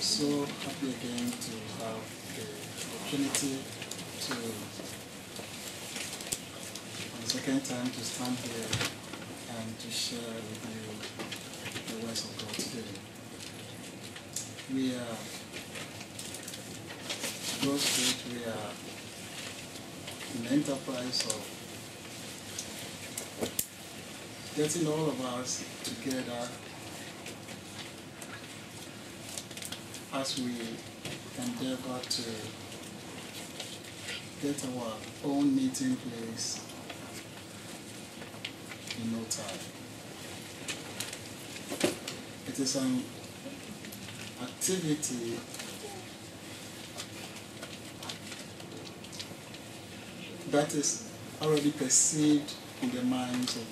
so happy again to have the opportunity to, for the second time, to stand here and to share with you the words of God today. We are God's Spirit, we are in the enterprise of getting all of us together as we endeavor to get our own meeting place in no time. It is an activity that is already perceived in the minds of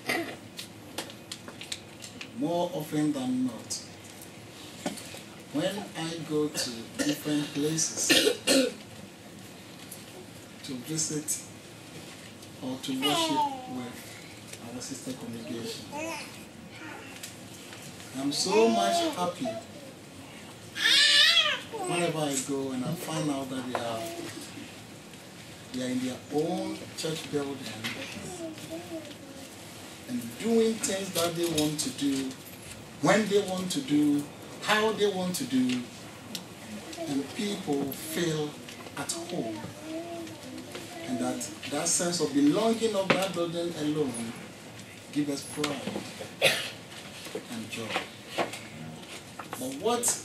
God. More often than not, when I go to different places to visit or to worship with our sister congregation, I'm so much happy whenever I go and I find out that they are in their own church building and doing things that they want to do, when they want to do, how they want to do, and people feel at home. And that sense of belonging of that building alone gives us pride and joy. But what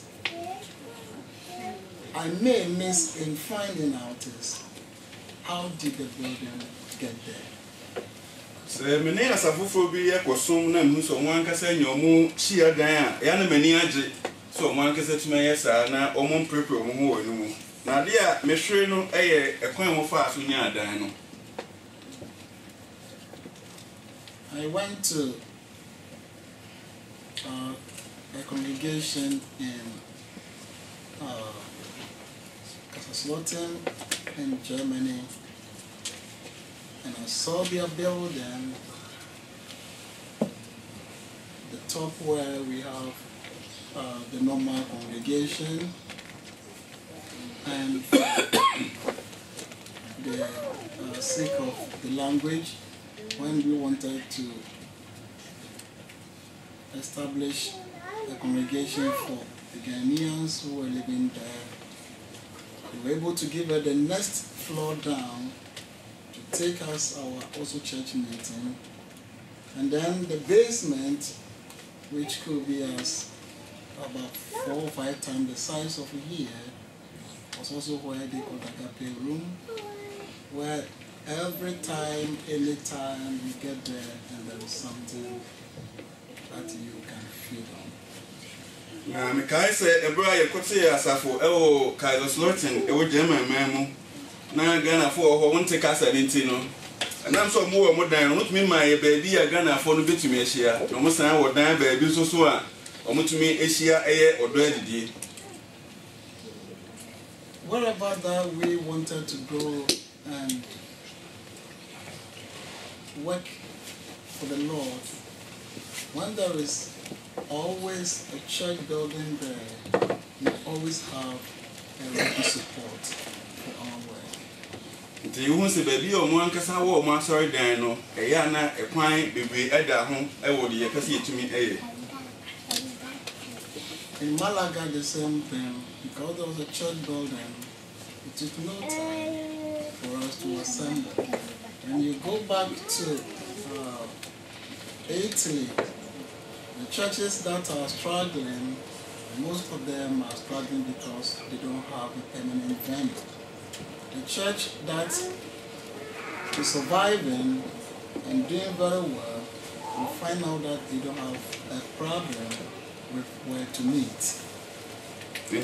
I may miss in finding out is, how did the building get there? So many as a phobia cosum and who's on one cassa your moon, she a Diana, Yana Meniaji, so one cassa to my yes, now, or one prepare more. Now, dear, Meshrino, a coin of fast when you are Diana. I went to a congregation in Milton in Germany, and I saw their building, the top where we have the normal congregation, and for the sake of the language, when we wanted to establish a congregation for the Ghanaians who were living there, we were able to give her the next floor down to take us our also church meeting. And then the basement, which could be as about 4 or 5 times the size of here, was also where they call the agape room, where every time, any time you get there and there is something that you can feed on. Now, Mikai said, a brother could say as a for Kaiser's Lorton, a German man. Now, Ghana for one take us at Intino. And I'm so more modern, not me, my baby, a Ghana for the bit to me, Asia. Almost an hour down, baby, so almost to me, Asia, or Dready. Wherever that we wanted to go and work for the Lord, when there is always a church building there, we always have a ready support for our work. You won't say, baby, or one cassa or my sorry, Dano, a yana, a pine, baby, at that home, I would be a to me. In Malaga, the same thing, because there was a church building, it took no time for us to assemble. When you go back to Italy, the churches that are struggling, most of them are struggling because they don't have a permanent venue. The church that is surviving and doing very well, you find out that they don't have a problem with where to meet. Who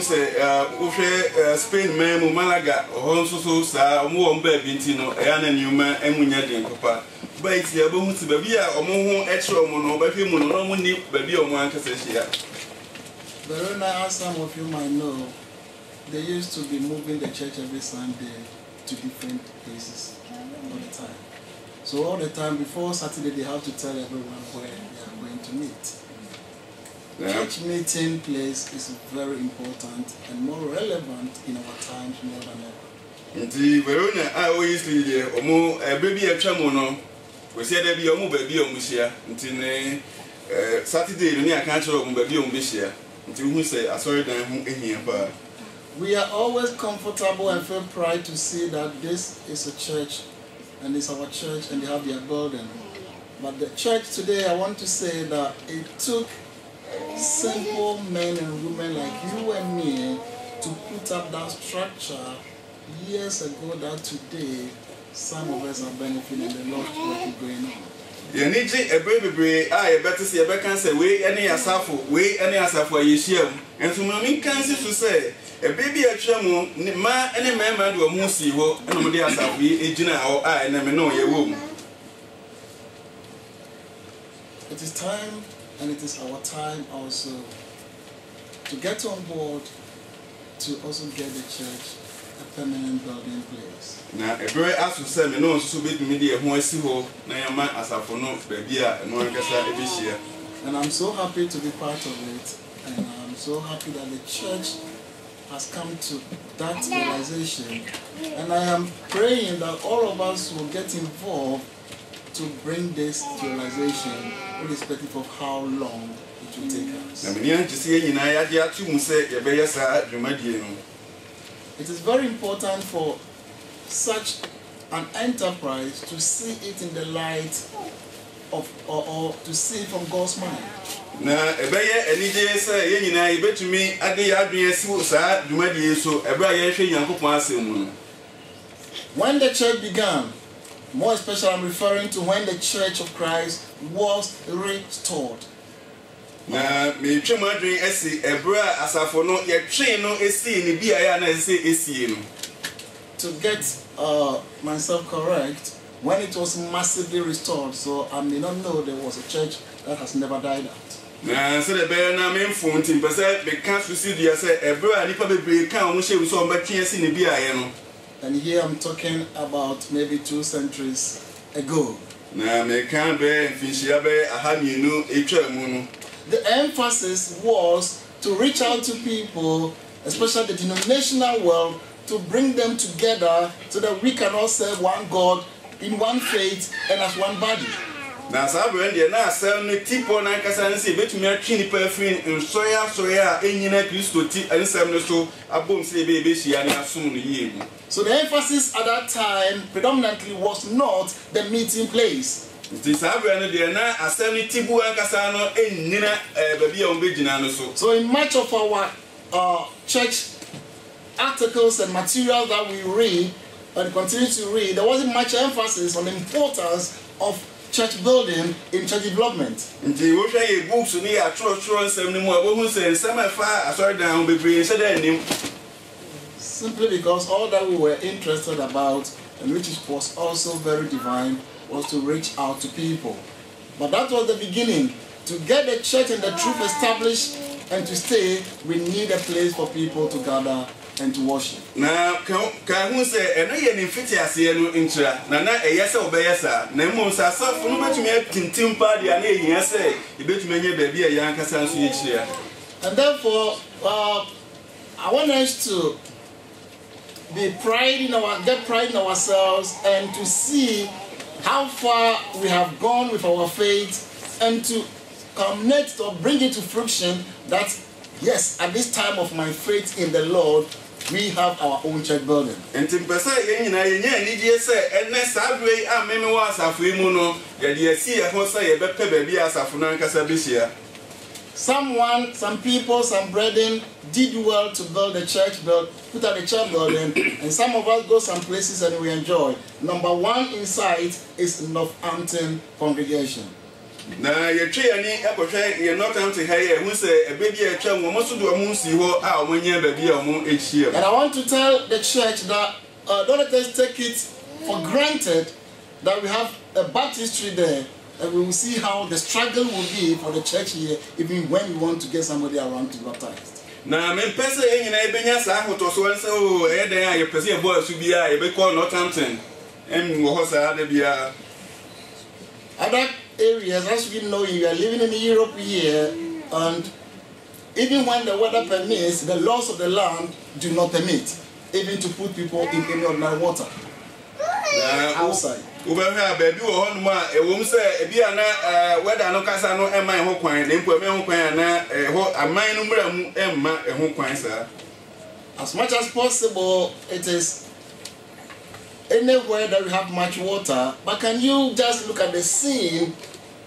say, Spain, man, Malaga, or also, more baby, and you man, and Munyadi, Papa. But it's the above to baby, or more extra mono, baby, mono, baby, or one Cassia. Verona, as some of you might know, they used to be moving the church every Sunday to different places all the time. So all the time before Saturday, they have to tell everyone where they are going to meet. Church meeting place is very important and more relevant in our times more than ever. Indeed, Verona, I always lead or more a baby a chamono. We said there be a move baby on Missia until Saturday, near country of baby on Missia until who say, I saw it in here. We are always comfortable and feel pride to see that this is a church and it's our church and they have their burden. But the church today, I want to say that it took simple men and women like you and me to put up that structure years ago that today some of us are benefiting and the Lord is going on. You need a baby, I better see a vacancy way any asafo, way any asafo yeshia. And so my can say a baby a chamu, ma any man do a musi ho, and nobody asafi, a jina or I never know your womb. It is time, and it is our time also to get on board to also get the church a permanent building place. Now, a very ask to me no so bit media who I see ho, Nayama asafono, babia, and one cassa this year. And I'm so happy to be part of it, and I'm so happy that the church has come to that realization. And I am praying that all of us will get involved to bring this to realization, irrespective of how long it will take us. It is very important for such an enterprise to see it in the light of, or to see it from God's mind. When the church began, more especially I'm referring to when the Church of Christ was restored. To get myself correct, when it was massively restored, so I may not know there was a church that has never died out. And here I'm talking about maybe 2 centuries ago. The emphasis was to reach out to people, especially the denominational world, to bring them together so that we can all serve one God in one faith and as one body. Now, Sabrina, now, certainly, Tipo Nankasansi, bet me a chini perfume in soya, in Christo, and some so a boom say baby, she and soon ye. So the emphasis at that time predominantly was not the meeting place. This Sabrina, they are now assembly Tibu and Casano, and Nina, baby on Virginano. So, in much of our church articles and materials that we read and continue to read, there wasn't much emphasis on the importance of church building in church development. Simply because all that we were interested about, and which was also very divine, was to reach out to people. But that was the beginning. To get the church and the truth established and to stay, we need a place for people to gather and to worship. Now, can you say, and I am in Fitiasiano intra, Nana, a yes or bayasa, Nemosa, so for no much me a tintim party, and I say, you bet me baby a young Cassan each year. And therefore, I want us to get pride in ourselves and to see how far we have gone with our faith and to connect or bring it to fruition that, yes, at this time of my faith in the Lord, we have our own church building. And to say, and Saturday, I may was a free mono, yet see a horse, a better baby as a Funanca. Some people, some brethren did well to build the church, put out the church building, and some of us go some places and we enjoy. Number one in sight is Northampton congregation. Now, your tree and you're not to hire who say a baby a child will most do a moon see what our 1 year baby or moon each year. And I want to tell the church that don't let us take it for granted that we have a baptistry there, and we will see how the struggle will be for the church here, even when we want to get somebody around to be baptized. Now, I'm person in a Benya Saho to so and so, and then I present boys to be a big call Northampton, and was other areas, as we know, you are living in Europe here, and even when the weather permits, the laws of the land do not permit, even to put people in any ordinary water outside. Baby, whom say, if you are not whether no casano and my home coin, then put me home coin and a mine Emma and home coin, sir. As much as possible, it is anywhere that we have much water. But can you just look at the scene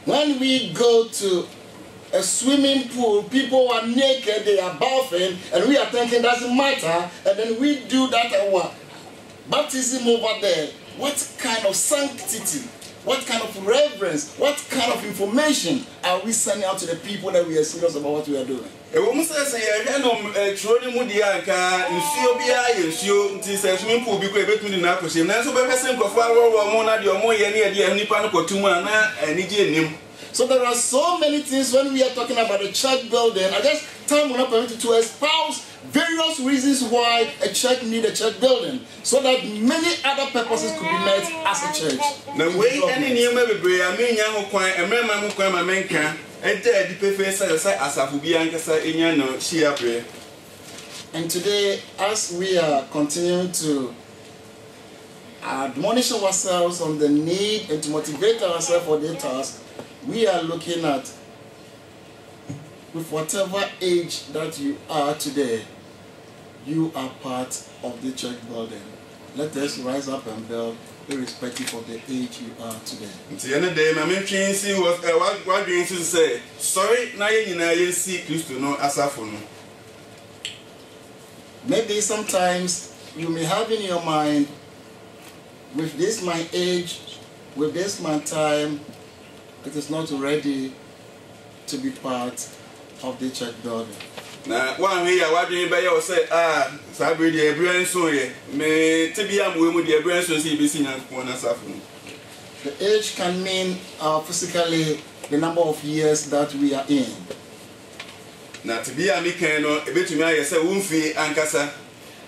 when we go to a swimming pool? People are naked, they are bathing, and we are thinking doesn't matter, and then we do that our baptism over there. What kind of sanctity, what kind of reverence, what kind of information are we sending out to the people that we are serious about what we are doing? A woman says, I know Trony Mudiaka, you see, you see, swimming pool because between the Nakos, and that's what I think of our Mona, your more and Nippon Tuma and Nidian. So there are so many things when we are talking about the church building. I guess time will not permit to espouse various reasons why a church needs a church building, so that many other purposes could be met as a church. The way any new maybe I mean, young coin, and remember my man can, and there the professor as a Fubianca in your Shia prayer. And today, as we are continuing to admonish ourselves on the need and to motivate ourselves for the task, we are looking at, with whatever age that you are today, you are part of the church building. Let us rise up and build, irrespective of the age you are today. The other day, my main see was what do you say? Sorry, now you see Christ no asafunu. Maybe sometimes you may have in your mind, with this my age, with this my time, it is not ready to be part of the church building. Now, one way I do you say, Sabri, the Brian Soye, may Tibiam with the Brian Soye be seen as one asafunu. The age can mean physically the number of years that we are in. Now, to be a mechanic, a bit to me, I say, Wumfi and Cassa.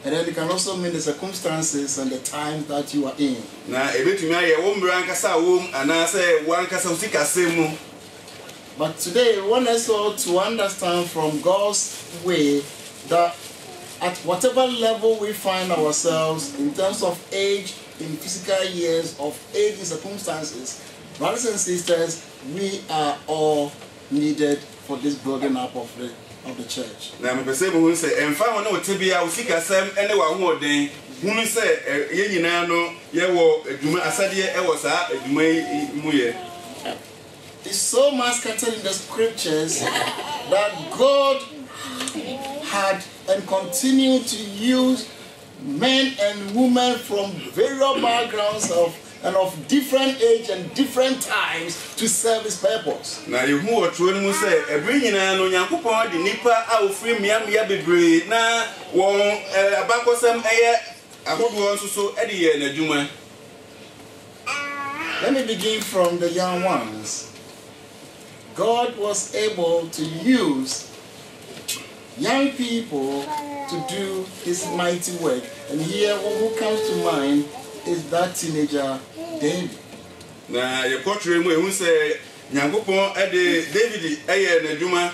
And then it can also mean the circumstances and the time that you are in. Now, a bit to me, I won't bring Cassa womb, and I say, one Cassa Sika Semu. But today, we want us all to understand from God's way that at whatever level we find ourselves in terms of age, in physical years, of age and circumstances, brothers and sisters, we are all needed for this building up of the church. Now, I'm saying, who say, and found no Tibia, Sika Sam, anyone more day, who say, Yenano, Yawo, Duma Asadia, Ewosa, Dumay Muye. It's so much scattered in the scriptures that God had and continued to use men and women from various backgrounds of different age and different times to serve His purpose. Now you who are truly say, bringing an Yankupon, the Nipa, our free Miamia Bibri, now one Abacosam air, I would want to so Eddie and a Juma. Let me begin from the young ones. God was able to use young people to do His mighty work. And here, who comes to mind is that teenager, David. Now, your portrait, who say, Yankupon, David, and Juma.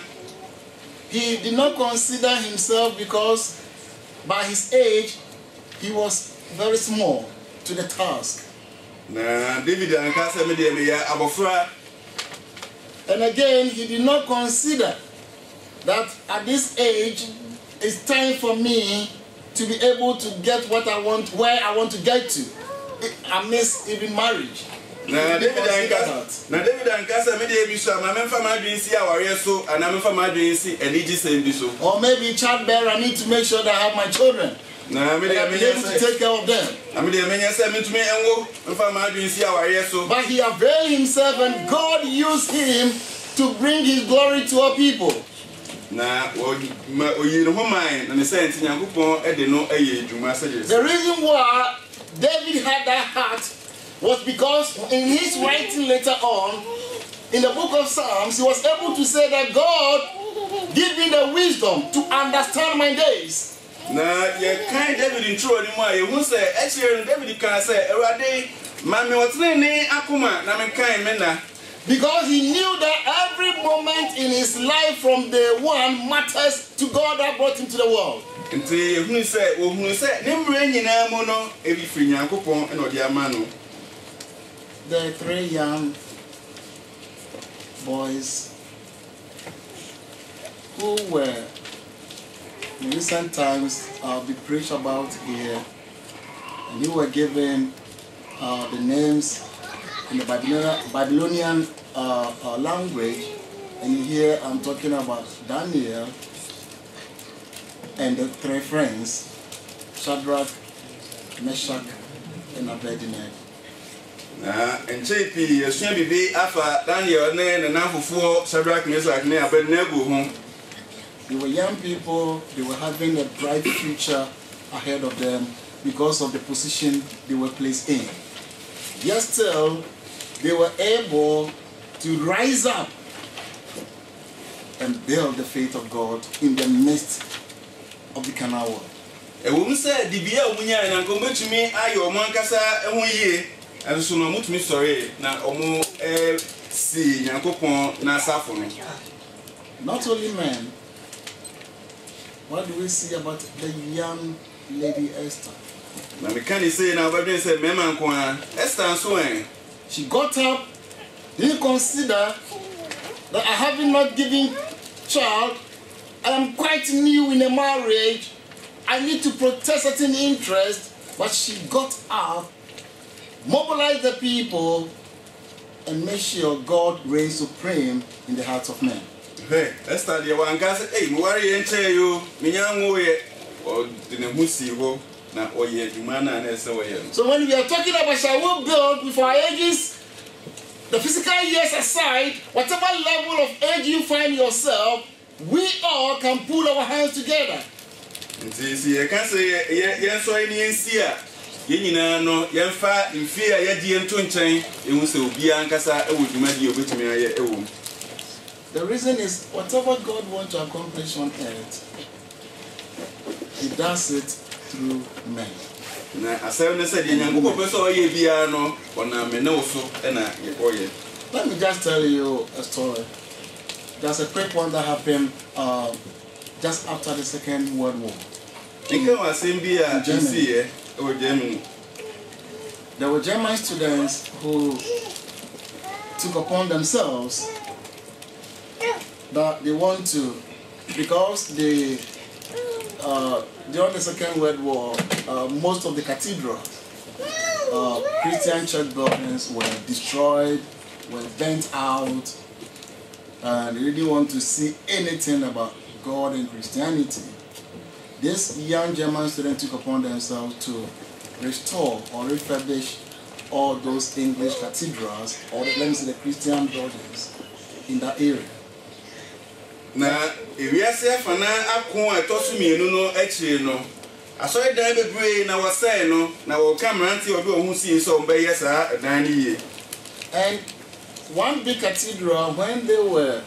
He did not consider himself because by his age, he was very small to the task. Now, David and Casa Media, Abofra. And again, he did not consider that at this age, it's time for me to be able to get what I want, where I want to get to, amidst even marriage. Now, David and Casa Media Bishop, I'm from my dream, see our so, and I'm from my dream, see, and he just said Bishop. Or maybe childbearer, I need to make sure that I have my children. Now, I'm able to take care of them. I'm the man sent me to me and go, and from my dream, see our so. But he availed himself, and God used him to bring His glory to our people. Now, you know mine, and the sense in Yankupon, I didn't know a to my surgery. The reason why David had that heart was because in his writing later on, in the book of Psalms, he was able to say that God give me the wisdom to understand my days. Now, you can't David in true anymore. You won't say, actually, David can say, Erade, Mammy, what's the name? Akuma, Namakai Mena. Because he knew that every moment in his life from day one matters to God that brought him to the world. There are 3 young boys who were in recent times be preached about here, and who were given the names in the Babylonian language. And here I'm talking about Daniel and the 3 friends, Shadrach, Meshach, and Abednego. And JP, a shabby be afa Daniel and Nafo Shadrach, Meshach, and Abednego. They were young people, they were having a bright future ahead of them because of the position they were placed in. Yet still, they were able to rise up and build the faith of God in the midst of the canal world. A woman said, the beer Munya and come to me, I your Mancasa and 1 year, and so no me sorry, now Omo see Yankopon na Safone. Not only men, what do we see about the young lady Esther? Now we can't say now, but they said, Meman, Esther and so on. She got up, didn't consider that I having not given child, I am quite new in a marriage, I need to protect certain interests, but she got up, mobilized the people, and made sure God reigns supreme in the hearts of men. Hey, Esther, the one guy said, hey, worry and tell you, Minyango, or the Musiho. So when we are talking about shall we build with our ages, the physical years aside, whatever level of age you find yourself, we all can pull our hands together. See, I can't say, yes, so any seer. No, Yanfa, in fear, Yadi and Tunchain, it was so be Ancasa, it would make you with me. The reason is whatever God wants to accomplish on earth, He does it through men. Let me just tell you a story. There's a quick one that happened just after the Second World War. In Germany. There were German students who took upon themselves that they want to, because they during the Second World War, most of the cathedrals, Christian church buildings were destroyed, were burnt out, and they didn't want to see anything about God and Christianity. This young German student took upon themselves to restore or refurbish all those English cathedrals, or let me say the Christian buildings in that area. Now, if we are safe and I can't toss me, no, actually, no. I saw it there, the brain, I was saying, no, now we'll come around to who sees some by yes, 90 years. And one big cathedral, when they were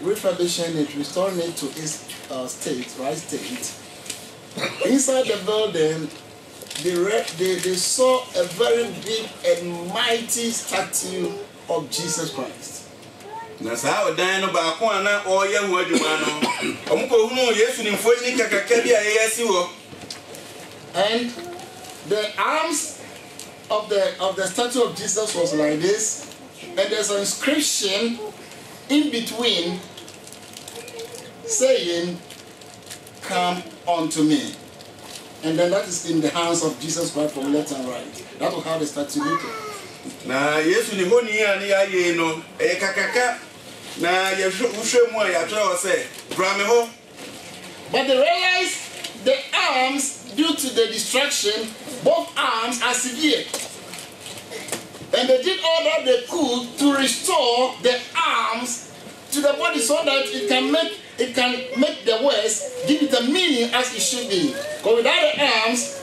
refurbishing it, restoring it to its state, right state, inside the building, they saw a very big and mighty statue of Jesus Christ. Na saa odan no ba ko ana oye hu adwuma no omko hunu Yesu ni mfoni kakaka bia yesi wo. And the arms of the statue of Jesus was like this, and there's an inscription in between saying, "Come unto me." And then that is in the hands of Jesus Christ from left and right. That was how the statue looked. Na Yesu ni honi ani aye no kakaka na yehwemu a yatwa say bra me ho. But they realized the arms, due to the destruction, both arms are severe. And they did all that they could to restore the arms to the body so that it can make the words, give it a meaning as it should be. Because without the arms,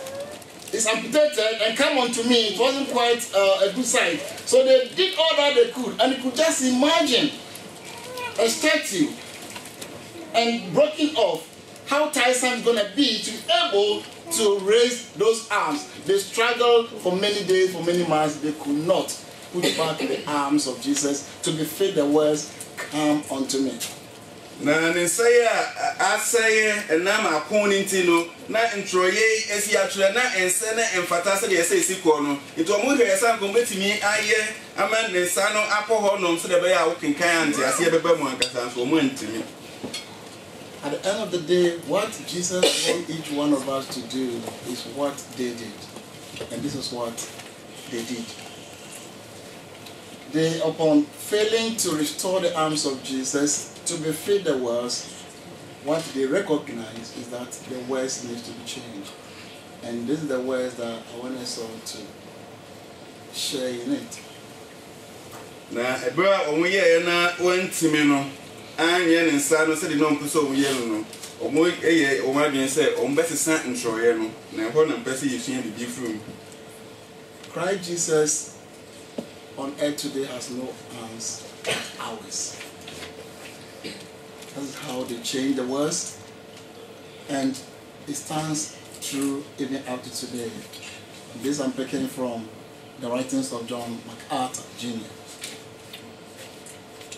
it's amputated and come unto me, it wasn't quite a good sight. So they did all that they could, and you could just imagine a statue and broken off, how tiresome it's going to be to be able to raise those arms. They struggled for many days, for many months, they could not. put back the arms of Jesus to befit the words, "Come unto me." Na ne say asay enam akon ntino na ntroye esi atwere na ense na emfata se de ese esiko no ito mo hwe esa nko betimi aye ama ne nsa no akọ no so de be ya wo kenkan ante ase beba mu ankasa so mo ntimi. At the end of the day, what Jesus wants each one of us to do is what they did. And this is what they did. They, upon failing to restore the arms of Jesus to befit the words, what they recognize is that the words need to be changed. And this is the words that I want us all to share in it. Na ebra omuye na wantimi no anye ne nsa no se de no mpuso omuye no omo eye omadwen se ombesesa ntroye no na ho na mpese yesua bibi from. Christ Jesus on earth today has no hands but ours. That's how they change the words, and it stands true even up to today. This I'm picking from the writings of John MacArthur Jr.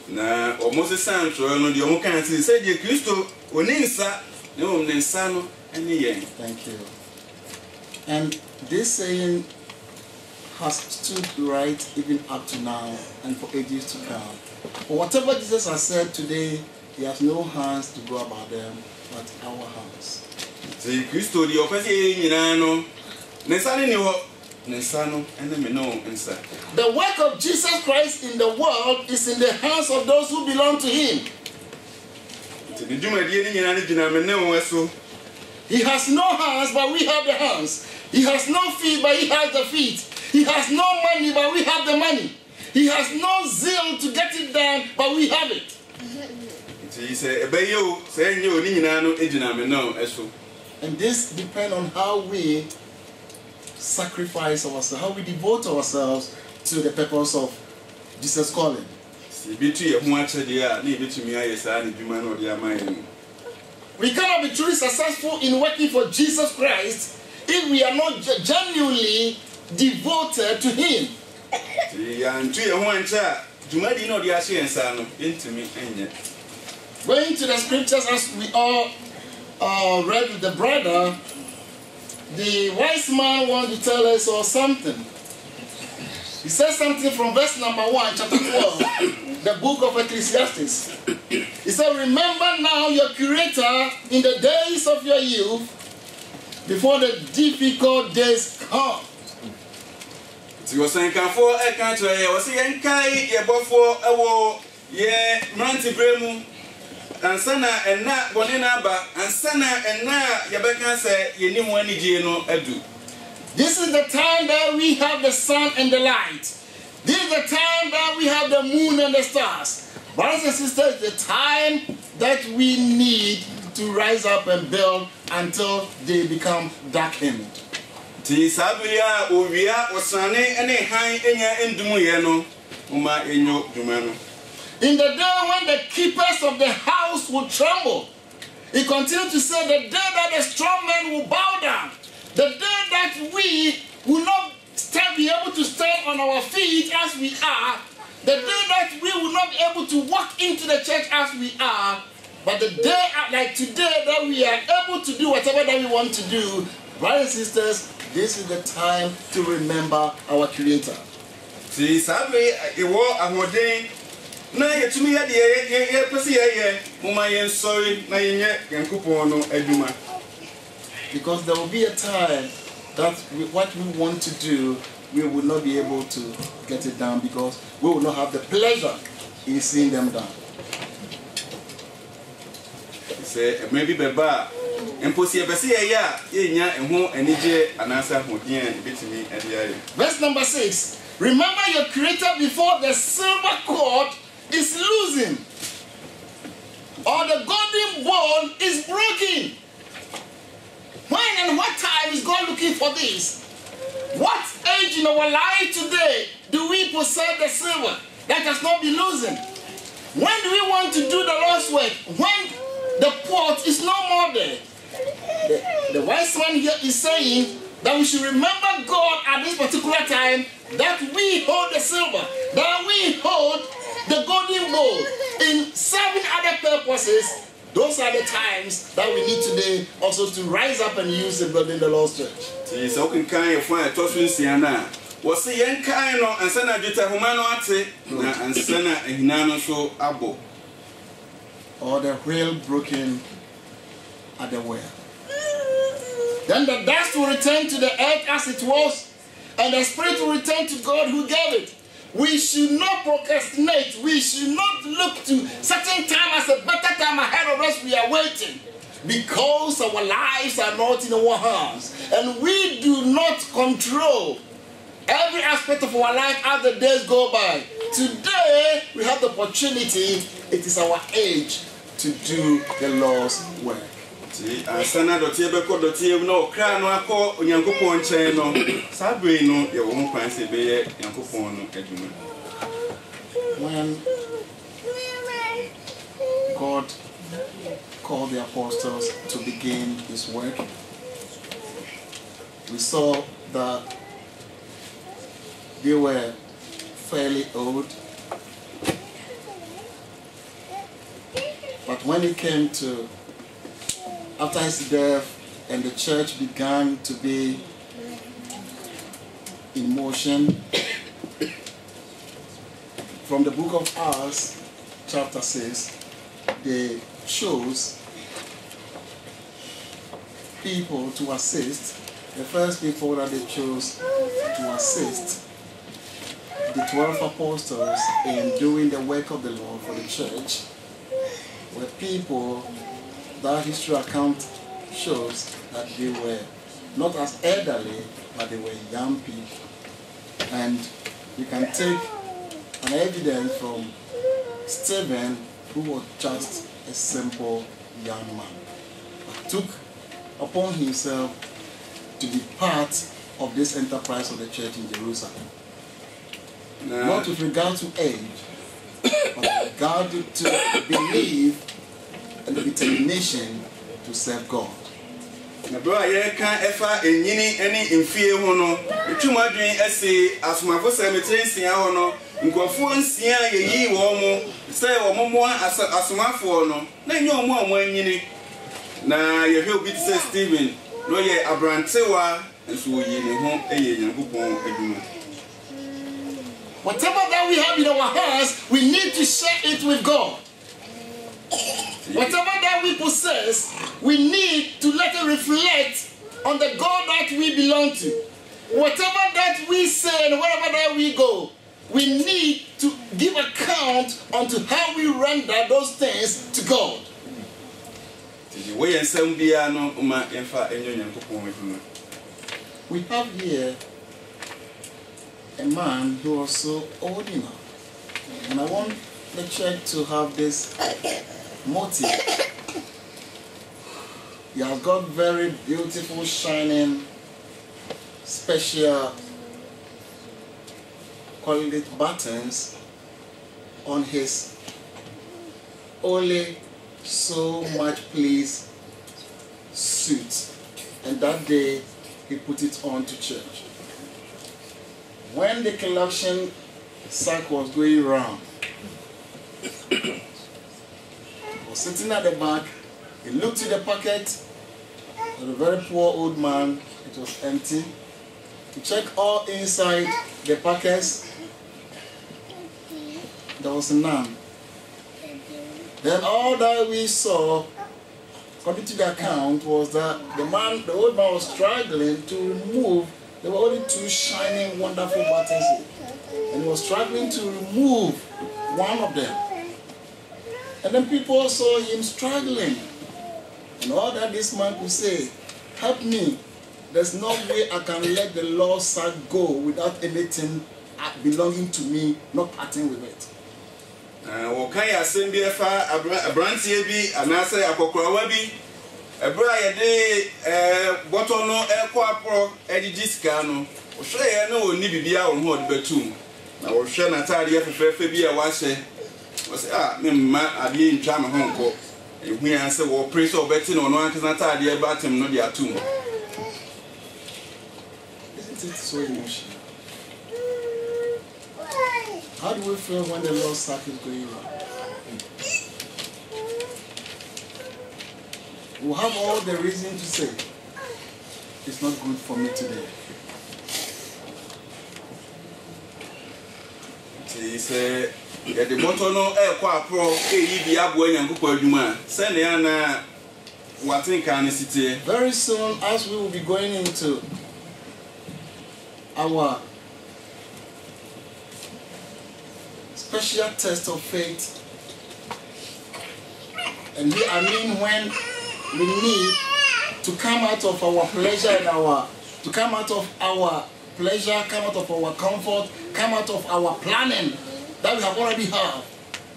Na almost santo no de omo kan say je Kristo oninsa ne om nensa no ene yen. Thank you. And this saying has stood right even up to now and for ages to come. For whatever Jesus has said today, he has no hands to go about them but our hands. Say Kristo de opese nyina no nensa ne ho nensa no ene me no ensa. The work of Jesus Christ in the world is in the hands of those who belong to him. He has no hands, but we have the hands. He has no feet, but he has the feet. He has no money, but we have the money. He has no zeal to get it done, but we have it. And this depends on how we sacrifice ourselves, how we devote ourselves to the purpose of Jesus' calling. We cannot be truly successful in working for Jesus Christ if we are not genuinely devoted to him. Going to the scriptures, as we all read with the brother, the wise man wants to tell us something. He says something from verse number 1, chapter 12, the book of Ecclesiastes. He said, remember now your Creator in the days of your youth, before the difficult days come. Ansana enna bonena ba ansana enna yabeka say yenim wani je no adu. This is the time that we have the sun and the light. This is the time that we have the moon and the stars. Brothers and sisters, the time that we need to rise up and build until they become darkened. Ti sabuya owia osane ene han enya endumu ye no uma enyo duma no. In the day when the keepers of the house will tremble, he continued to say, the day that the strong men will bow down, the day that we will not be able to stand on our feet as we are, the day that we will not be able to walk into the church as we are, but the day like today that we are able to do whatever that we want to do. Brothers and sisters, this is the time to remember our Creator. See, sabe, na yetumi ya de pese ye muma yen sorry na yenye yankopon no aduma. Because there will be a time that what we want to do, we will not be able to get it done because we will not have the pleasure in seeing them done. Say maybe beba impossible pese ye ya yenya eho anije anasa hodien betimi ade. Verse number 6. Remember your Creator before the silver cord is losing, or the golden bowl is broken. When and what time is God looking for this? What age in our life today do we possess the silver that has not been losing? When do we want to do the Lord's work? When the pot is no more there. The wise man here is saying that we should remember God at this particular time that we hold the silver, that we hold the golden bowl in serving other purposes. Those are the times that we need today also to rise up and use in building the Lord's church. So can kind of find a tossing siana. Was the young kind of and send a jutta humano and send a hinano so abo. Or the wheel broken at the well. Then the dust will return to the earth as it was, and the spirit will return to God who gave it. We should not procrastinate. We should not look to certain time as a better time ahead of us. We are waiting because our lives are not in our hands, and we do not control every aspect of our life as the days go by. Today we have the opportunity. It is our age to do the Lord's work. Sana dotie beko dotie no kra no akọ Onyankopon nchen no sabre no ye wo kwan se be ye Onyankopon no adwuma. When God called the apostles to begin his work, we saw that they were fairly old, but when it came to after his death and the church began to be in motion, from the book of Acts, chapter 6, they chose people to assist. The first people that they chose to assist the 12 apostles in doing the work of the Lord for the church were people that history account shows that they were not as elderly, but they were young people. And you can take an evidence from Stephen, who was just a simple young man, but took upon himself to be part of this enterprise of the church in Jerusalem. Not with regard to age, but with regard to belief and the determination to serve God. Na bro aye kan efa enyini eni emfie ho no etwum adwen ese asomafo cemetery ho no nkofo nsia yeyi wo mo se wo mo asomafo no na enye omo anyini na ye hwe obi tse Stephen no ye abrantewa nso oyi ne ho eye Nyankopon adwuma. Whatever that we have in our hands, we need to share it with God. Whatever that we possess, we need to let it reflect on the God that we belong to. Whatever that we say and wherever that we go, we need to give account unto how we render those things to God. We have here a man who was so old enough, and I want the church to have this motive. He has got very beautiful, shining, special, call it buttons on his only so much pleased suit, and that day he put it on to church. When the collection sack was going round, he was sitting at the back. He looked to the pocket of a very poor old man. It was empty. He checked all inside the pockets. There was none. Then all that we saw, according to the account, was that the old man was struggling to remove. There were only two shining, wonderful buttons, and he was struggling to remove one of them. And then people saw him struggling. And all that this man could say, help me. There's no way I can let the Lord's sack go without anything belonging to me, not parting with it. Wakaya Sembi Efa, Abranti Ebi, Anasa Apokwabi, a bride bottle no airquapro, Eddie Giscano, or say no Nibia on what betum. I was sure Natalia for Fabia was I be in Chama Honko. If we answer, well, praise or betting on one because Natalia about him, no, they are two. Isn't it so emotional? How do we feel when the Lord's sack is going on? We'll have all the reason to say, it's not good for me today. He said, at the bottom of a pro, the Abu and Kupajuma, Senana, what in can city. Very soon, as we will be going into our special test of faith, and here I mean when we need to come out of our pleasure and come out of our comfort, come out of our planning that we have already had,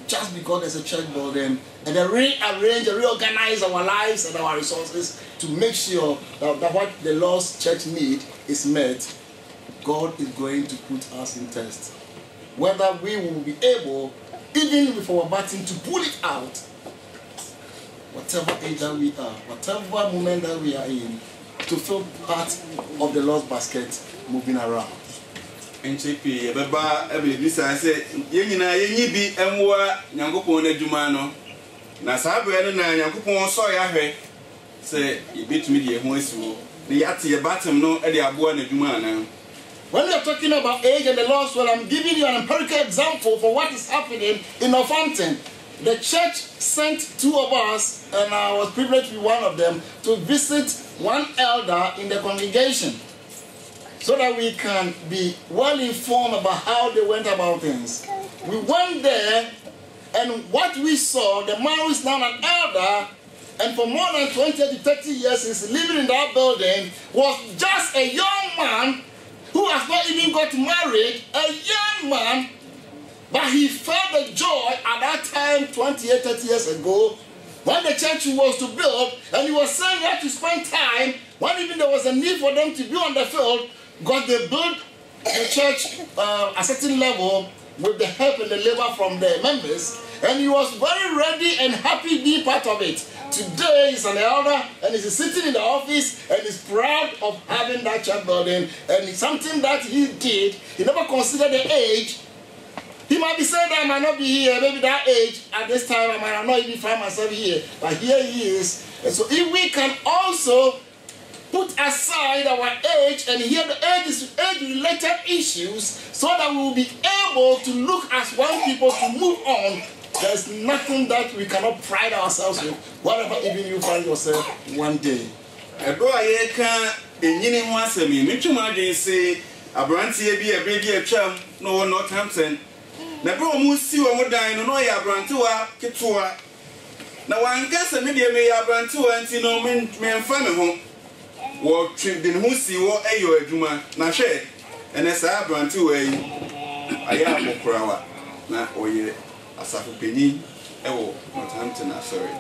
just because there's a church building, and then rearrange and reorganize our lives and our resources to make sure that what the Lord's church need is met. God is going to put us in test. Whether we will be able, even with our baton, to pull it out, whatever age that we are, whatever moment that we are in, to feel part of the Lord's basket moving around. NCP, Baba, this I say, Yenina, Yenibi, Emwa, Yankupon, Jumano. Nasabu, and Yankupon, sorry, I heard, say, you beat me the Hoisu, the Yati, Batum, no, Eddie Abu and Jumana. When we are talking about age and the lost, well, I'm giving you an empirical example for what is happening in Northampton. The church sent 2 of us, and I was privileged to be one of them, to visit one elder in the congregation so that we can be well informed about how they went about things. We went there, and what we saw, the man who is now an elder, and for more than 20 to 30 years is living in that building, was just a young man who has not even got married, a young man, but he felt the joy at that time, 28, 30 years ago, when the church was to build, and he was saying he had to spend time, when even there was a need for them to be on the field, because they built the church a certain level with the help and the labor from the members, and he was very ready and happy being part of it. Today he's an elder and he's sitting in the office and he's proud of having that church building, and it's something that he did. He never considered the age. He might be saying that I might not be here, maybe that age at this time I might not even find myself here, but here he is. And so if we can also put aside our age and hear the age-related issues so that we will be able to look as one people to move on, there's nothing that we cannot pride ourselves with, whatever even you find yourself one day. Bro, I can't, and once a me, Mitchum say, a brandy, a baby, a chum, no, Northampton. Na bro, mu si wo mo dan no ya brantewa ketua. Na wan gasa me de me ya brantewa nti no me mfa me ho. Wo twi de mu si wo eyo adwuma. Na hwe, ene sa brantewa yi aya abokorawa na oye asafo penyi ewo Northampton sorry.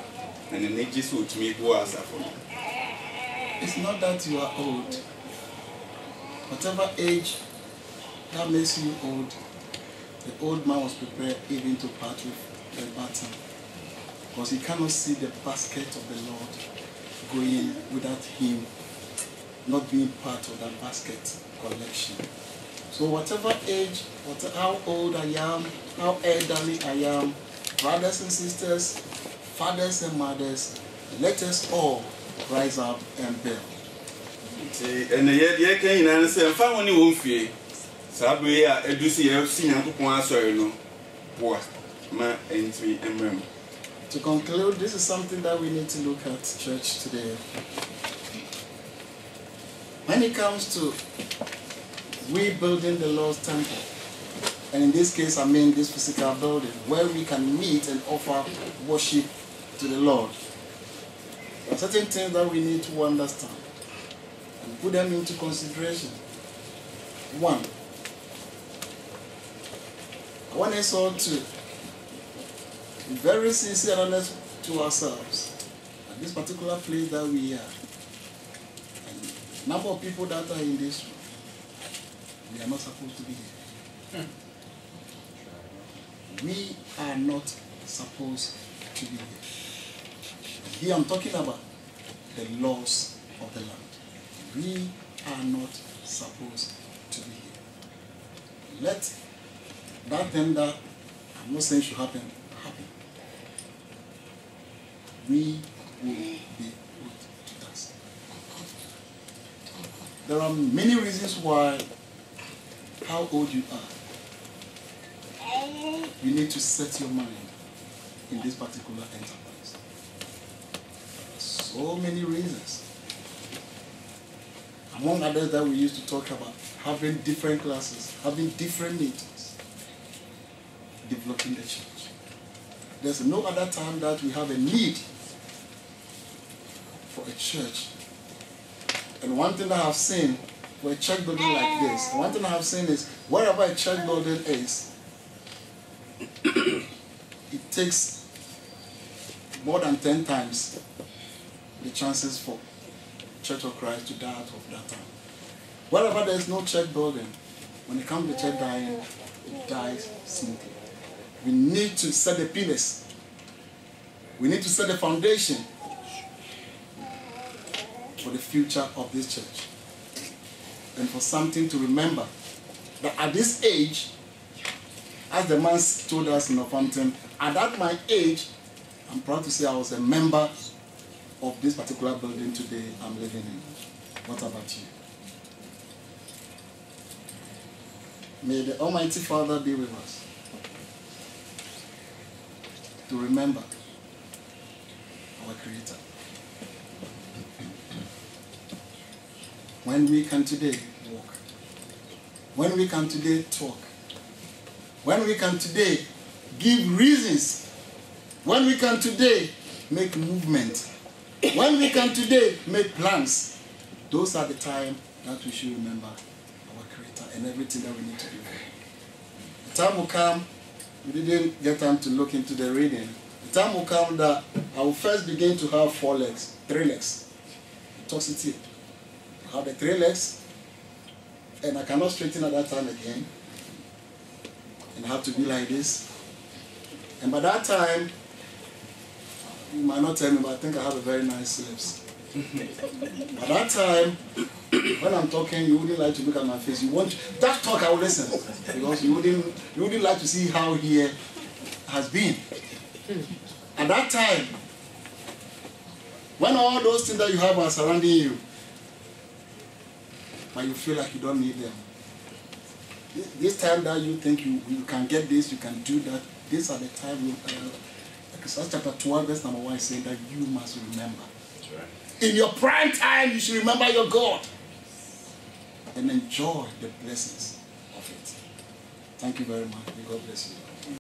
And the next would me go asafo. It's not that you are old. Whatever age that makes you old, the old man was prepared even to part with the baton, because he cannot see the basket of the Lord going without him not being part of that basket collection. So whatever age, how old I am, how elderly I am, brothers and sisters, fathers and mothers, let us all rise up and build. And the year came and said, "Found you won't fear." Sabria, Edusi, I've seen Uncle Poisson, no. What? Ma and me and mem. To conclude, this is something that we need to look at, church, today. When it comes to rebuilding the Lord's temple, and in this case, I mean this physical building, where we can meet and offer worship to the Lord, there are certain things that we need to understand and put them into consideration. One, I want us all to be very sincere and honest to ourselves at this particular place that we are. And the number of people that are in this room, we are not supposed to be here. We are not supposed to be here. And here I'm talking about the laws of the land. We are not supposed to be here. Let that thing that I'm not saying should happen, happen. We will be put to task. There are many reasons why, how old you are, you need to set your mind in this particular enterprise. So many reasons. Among others that we used to talk about, having different classes, having different meetings, developing the church. There's no other time that we have a need for a church. And one thing I have seen for a church building like this, one thing I have seen is wherever a church building is, it takes more than 10 times the chances for Church of Christ to die out of that town. Wherever there is no church building, when it comes to church dying, it dies simply. We need to set the pillars. We need to set the foundation for the future of this church. And for something to remember that at this age, as the man told us in Northampton, at that my age, I'm proud to say I was a member of this particular building today I'm living in. What about you? May the Almighty Father be with us to remember our Creator. When we can today walk, when we can today talk, when we can today give reasons, when we can today make movement, when we can today make plans, those are the time that we should remember our Creator and everything that we need to do. The time will come, we didn't get time to look into the reading. The time will come that I will first begin to have 4 legs, 3 legs. It talks it here. I have the 3 legs, and I cannot straighten at that time again. And I have to be like this. And by that time, you might not tell me, but I think I have a very nice lips. By that time, when I'm talking, you wouldn't like to look at my face. You want that talk, I will listen, because you wouldn't like to see how here has been. At that time, when all those things that you have are surrounding you, but you feel like you don't need them. This time that you think you can get this, you can do that, these are the time you Exodus chapter 12, verse number 1 is saying that you must remember. That's right. In your prime time, you should remember your God and enjoy the blessings of it. Thank you very much. May God bless you.